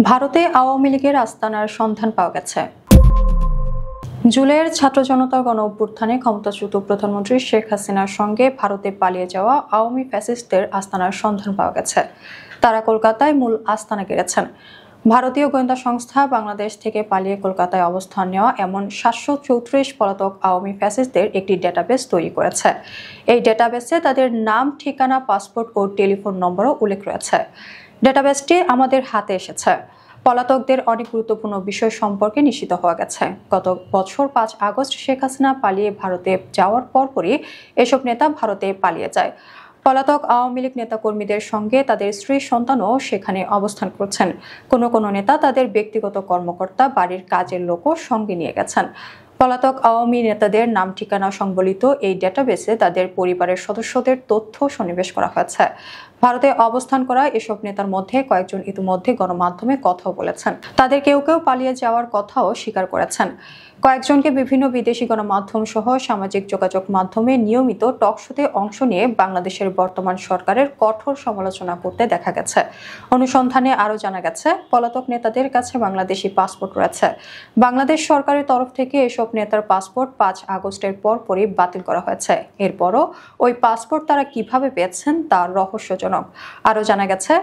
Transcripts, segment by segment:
ভারতে আওয়ামী লীগের আস্তানার সন্ধান পাওয়া গেছে। জুলাইয়ের ছাত্র জনতার গণ অভ্যুত্থানে ক্ষমতাচ্যুত প্রধানমন্ত্রী শেখ হাসিনার সঙ্গে ভারতে পালিয়ে যাওয়া আওয়ামী ফ্যাসিস্টদের আস্তানার সন্ধান পাওয়া গেছে। তারা কলকাতায় মূল আস্তানা গেড়েছেন। ভারতীয় গোয়েন্দা সংস্থা বাংলাদেশ থেকে পালিয়ে কলকাতায় অবস্থান নেওয়া এমন ৭৩৪ পলাতক আওয়ামী ফ্যাসিস্টদের একটি ডেটাবেস তৈরি করেছে। এই ডেটাবেসে তাদের নাম, ঠিকানা, পাসপোর্ট ও টেলিফোন নম্বরও উল্লেখ রয়েছে। ডেটাবেসটি আমাদের হাতে এসেছে। পলাতকদের অনেক গুরুত্বপূর্ণ বিষয় সম্পর্কে নিশ্চিত হওয়া গেছে। গত বছর ৫ আগস্ট শেখ হাসিনা পালিয়ে ভারতে যাওয়ার পরপরই এসব নেতা ভারতে পালিয়ে যায়। পলাতক আওয়ামী লীগ নেতাকর্মীদের সঙ্গে তাদের স্ত্রী সন্তানও সেখানে অবস্থান করছেন। কোনো নেতা তাদের ব্যক্তিগত কর্মকর্তা, বাড়ির কাজের লোকও সঙ্গে নিয়ে গেছেন। পলাতক আওয়ামী নেতাদের নাম, ঠিকানা সংবলিত এই ডেটাবেসে তাদের পরিবারের সদস্যদের তথ্য সন্নিবেশ করা হয়েছে। ভারতে অবস্থান করা এসব নেতার মধ্যে কয়েকজন ইতিমধ্যে গণমাধ্যমে কথাও বলেছেন। তাদের কেউ পালিয়ে যাওয়ার কথাও স্বীকার করেছেন। কয়েকজনকে বিভিন্ন বিদেশি গণমাধ্যম সহ সামাজিক যোগাযোগ মাধ্যমে নিয়মিত টকশোতে অংশ নিয়ে বাংলাদেশের বর্তমান সরকারের কঠোর সমালোচনা করতে দেখা গেছে। অনুসন্ধানে আরও জানা গেছে, পলাতক নেতাদের কাছে বাংলাদেশি পাসপোর্ট রয়েছে। বাংলাদেশ সরকারের তরফ থেকে এসব নেতার পাসপোর্ট ৫ আগস্টের পরপরই বাতিল করা হয়েছে। এরপরও ওই পাসপোর্ট তারা কিভাবে পেয়েছেন তা রহস্যজনক। আরও জানা গেছে,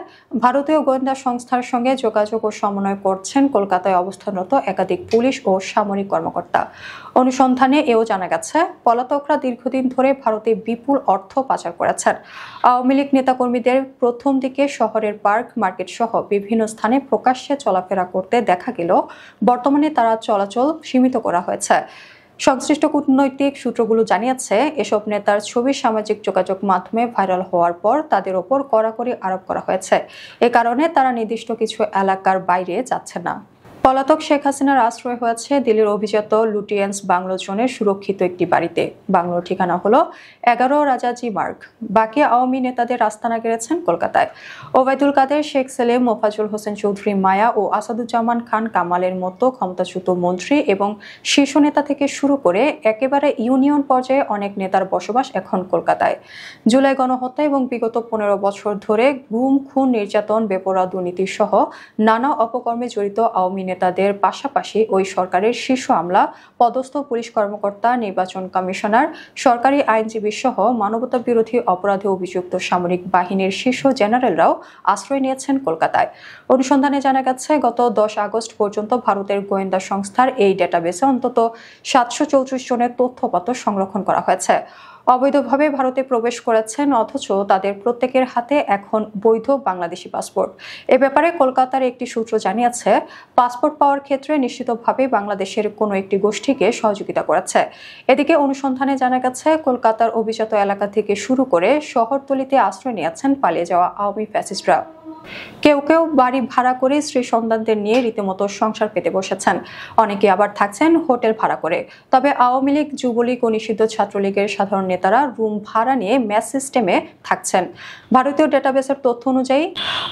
ভারতীয় গোয়েন্দা সংস্থার সঙ্গে যোগাযোগ ও সমন্বয় করছেন কলকাতায় অবস্থানরত একাধিক পুলিশ ও সামরিক কর্মকর্তা। অনুসন্ধানে এও জানা গেছে, পলাতকরা দীর্ঘদিন ধরে ভারতে বিপুল অর্থ পাচার করেছেন। আওয়ামী লীগ নেতাকর্মীদের প্রথম দিকে শহরের পার্ক, মার্কেট সহ বিভিন্ন স্থানে প্রকাশ্যে চলাফেরা করতে দেখা গেলেও বর্তমানে তারা চলাচল সীমিত করা হয়েছে। সংশ্লিষ্ট কূটনৈতিক সূত্রগুলো জানিয়েছে, এসব নেতার ছবি সামাজিক যোগাযোগ মাধ্যমে ভাইরাল হওয়ার পর তাদের ওপর কড়াকড়ি আরোপ করা হয়েছে। এ কারণে তারা নির্দিষ্ট কিছু এলাকার বাইরে যাচ্ছে না। পলাতক শেখ হাসিনার আশ্রয় হয়েছে দিল্লির অভিজাত লুটিয়েন্স বাংলো জোনের সুরক্ষিত একটি বাড়িতে। বাংলোর ঠিকানা হলো ১১ রাজাজি মার্গ। বাকি আওয়ামী নেতাদের আস্তানা গেড়েছেন কলকাতায়। ওবায়দুল কাদের, শেখ সেলিম, মোফাজ্জল হোসেন চৌধুরী মায়া ও আসাদুজ্জামান খান কামালের মতো ক্ষমতাচ্যুত মন্ত্রী এবং শীর্ষ নেতা থেকে শুরু করে একেবারে ইউনিয়ন পর্যায়ে অনেক নেতার বসবাস এখন কলকাতায়। জুলাই গণহত্যা এবং বিগত ১৫ বছর ধরে গুম, খুন, নির্যাতন, বেপরোয়া দুর্নীতি সহ নানা অপকর্মে জড়িত আওয়ামী নেতাদের পাশাপাশি ওই সরকারের শীর্ষ আমলা, পদস্থ পুলিশ কর্মকর্তা, নির্বাচন কমিশনার, সরকারি আইনজীবী সহ মানবতা বিরোধী অপরাধে অভিযুক্ত সামরিক বাহিনীর শীর্ষ জেনারেলরাও আশ্রয় নিয়েছেন কলকাতায়। অনুসন্ধানে জানা গেছে, গত ১০ আগস্ট পর্যন্ত ভারতের গোয়েন্দা সংস্থার এই ডেটাবেসে অন্তত ৭৩৪ জনের তথ্যপত্র সংরক্ষণ করা হয়েছে। অবৈধভাবে ভারতে প্রবেশ করেছেন, অথচ তাদের প্রত্যেকের হাতে এখন বৈধ বাংলাদেশি পাসপোর্ট। এ ব্যাপারে কলকাতার একটি সূত্র জানিয়েছে, পাসপোর্ট পাওয়ার ক্ষেত্রে নিশ্চিতভাবে বাংলাদেশের কোনো একটি গোষ্ঠীকে সহযোগিতা করেছে। এদিকে অনুসন্ধানে জানা গেছে, কলকাতার অভিজাত এলাকা থেকে শুরু করে শহরতলিতে আশ্রয় নিয়েছেন পালিয়ে যাওয়া আওয়ামী ফ্যাসিস্টরা। কেউ বাড়ি ভাড়া করে স্ত্রী সন্তানদের নিয়ে রীতিমতো সংসার পেতে বসেছেন। অনেকে আবার থাকছেন হোটেল ভাড়া করে। তবে আওয়ামী লীগ, যুবলীগ ও নিষিদ্ধ ছাত্রলীগের সাধারণ নেতারা রুম ভাড়া নিয়ে মেস সিস্টেমে থাকছেন। ভারতীয় ডেটাবেসের তথ্য অনুযায়ী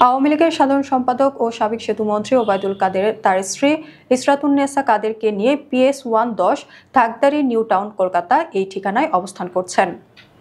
আওয়ামী লীগের সাধারণ সম্পাদক ও সাবেক সেতুমন্ত্রী ওবায়দুল কাদের তার স্ত্রী ইসরাতুন্নেসা কাদেরকে নিয়ে PS 110 Thakdari new town, Kolkata এই ঠিকানায় অবস্থান করছেন।